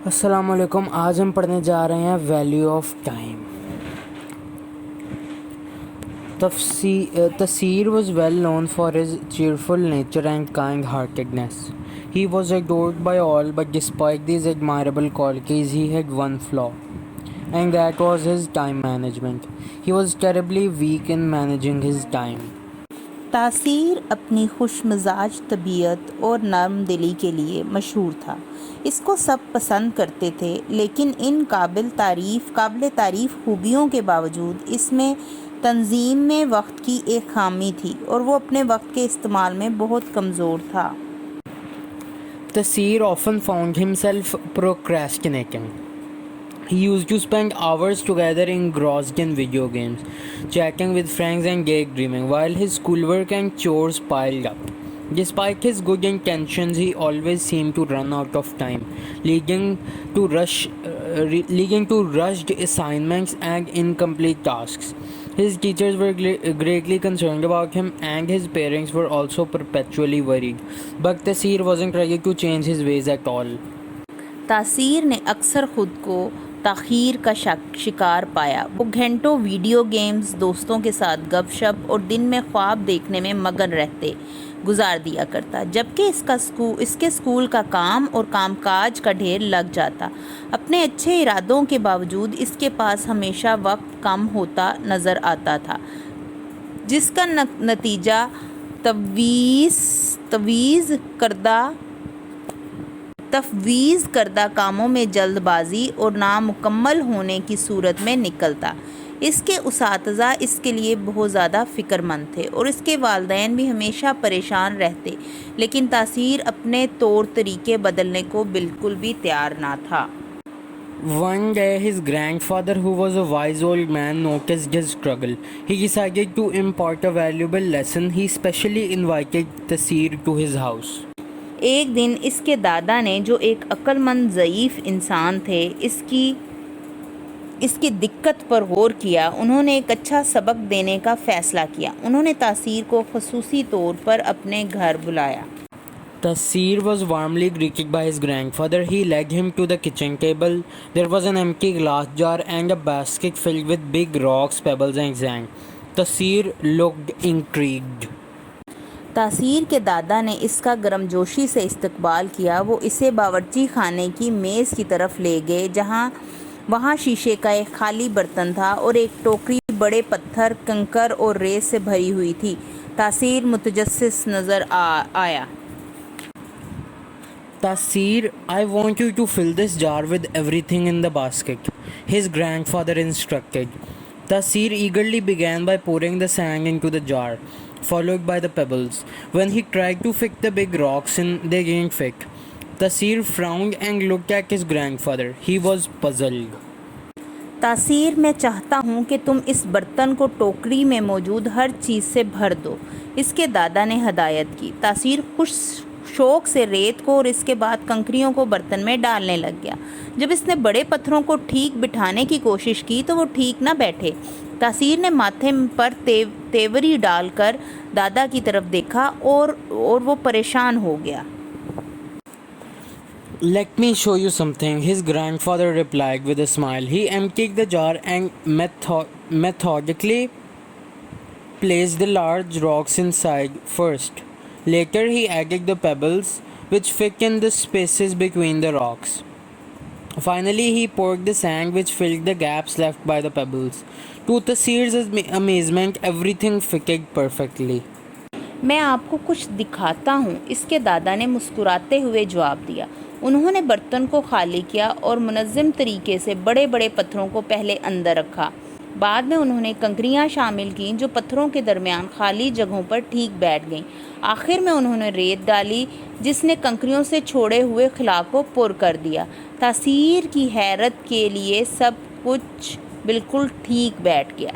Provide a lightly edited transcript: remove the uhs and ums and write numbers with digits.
अस्सलाम वालेकुम। आज हम पढ़ने जा रहे हैं value of time. Tasir was well known for his cheerful nature and kind-heartedness. He was adored by all, but despite these admirable qualities, he had one flaw, and that was his time management. He was terribly weak in managing his time. तासीर अपनी खुशमिजाज तबीयत और नरम दिली के लिए मशहूर था। इसको सब पसंद करते थे, लेकिन इन काबिल तारीफ़ खूबियों के बावजूद इसमें तंजीम में वक्त की एक खामी थी और वो अपने वक्त के इस्तेमाल में बहुत कमज़ोर था। Tasir often found himself procrastinating. He used to spend hours together engrossed in video games, chatting with friends and daydreaming, while his schoolwork and chores piled up. Despite his good intentions, he always seemed to run out of time, leading to rushed assignments and incomplete tasks. His teachers were greatly concerned about him, and his parents were also perpetually worried. But Tasir wasn't ready to change his ways at all. तासीर ने अक्सर ख़ुद को ताख़ीर का शिकार पाया। वो घंटों वीडियो गेम्स, दोस्तों के साथ गपशप और दिन में ख्वाब देखने में मगन गुजार दिया करता, जबकि इसके स्कूल का काम और कामकाज का ढेर लग जाता। अपने अच्छे इरादों के बावजूद इसके पास हमेशा वक्त कम होता नज़र आता था, जिसका नतीजा तफवीज़ करदा कामों में जल्दबाजी और नामुकम्मल होने की सूरत में निकलता। इसके उसातिज़ा इसके लिए बहुत ज़्यादा फ़िक्रमंद थे और इसके वालिदैन भी हमेशा परेशान रहते, लेकिन तासीर अपने तौर तरीके बदलने को बिल्कुल भी तैयार ना था। One day, his grandfather, who was a wise old man, noticed his struggle. He decided to impart a valuable lesson. He specially invited Tasir to his house. एक दिन इसके दादा ने, जो एक अक्लमंद ज़ईफ़ इंसान थे, इसकी दिक्कत पर गौर किया। उन्होंने एक अच्छा सबक देने का फ़ैसला किया। उन्होंने तासीर को ख़ुसूसी तौर पर अपने घर बुलाया। Tasir was warmly greeted by his grandfather. He led him to the kitchen table. There was an empty glass jar and a basket filled with big rocks, pebbles and sand. Tasir looked intrigued. तासीर के दादा ने इसका गर्मजोशी से इस्तकबाल किया। वो इसे बावर्ची खाने की मेज़ की तरफ ले गए, वहाँ शीशे का एक खाली बर्तन था और एक टोकरी बड़े पत्थर, कंकर और रेत से भरी हुई थी। तासीर मुतजस्सिस नज़र आया। Tasir, I want you to fill this jar with everything in the basket, his grandfather instructed. Tasir eagerly began by pouring the sand into the jar, followed by the pebbles. When he tried to fit the big rocks in, they didn't fit. Tasir frowned and looked at his grandfather. He was puzzled. तासीर, मैं चाहता हूँ कि तुम इस बर्तन को टोकरी में मौजूद हर चीज़ से भर दो, इसके दादा ने हदायत की। तासीर शौक से रेत को और इसके बाद कंकरियों को बर्तन में डालने लग गया। जब इसने बड़े पत्थरों को ठीक बिठाने की कोशिश की तो वो ठीक न बैठे। तासीर ने माथे पर तेवरी डालकर दादा की तरफ देखा और वो परेशान हो गया। Let me show you something, his grandfather replied with a smile. He emptied the jar and methodically placed the large rocks inside first. Later, he added the pebbles, which fit in the spaces between the rocks. Finally, he poured the sand, which filled the gaps left by the pebbles. To Tasir's amazement, everything fitted perfectly. मैं आपको कुछ दिखाता हूँ, इसके दादा ने मुस्कुराते हुए जवाब दिया। उन्होंने बर्तन को खाली किया और मुनज़्ज़म तरीके से बड़े बड़े पत्थरों को पहले अंदर रखा। बाद में उन्होंने कंकरियाँ शामिल की, जो पत्थरों के दरमियान खाली जगहों पर ठीक बैठ गईं। आखिर में उन्होंने रेत डाली, जिसने कंकरियों से छोड़े हुए खिला को पुर कर दिया। तासीर की हैरत के लिए सब कुछ बिल्कुल ठीक बैठ गया।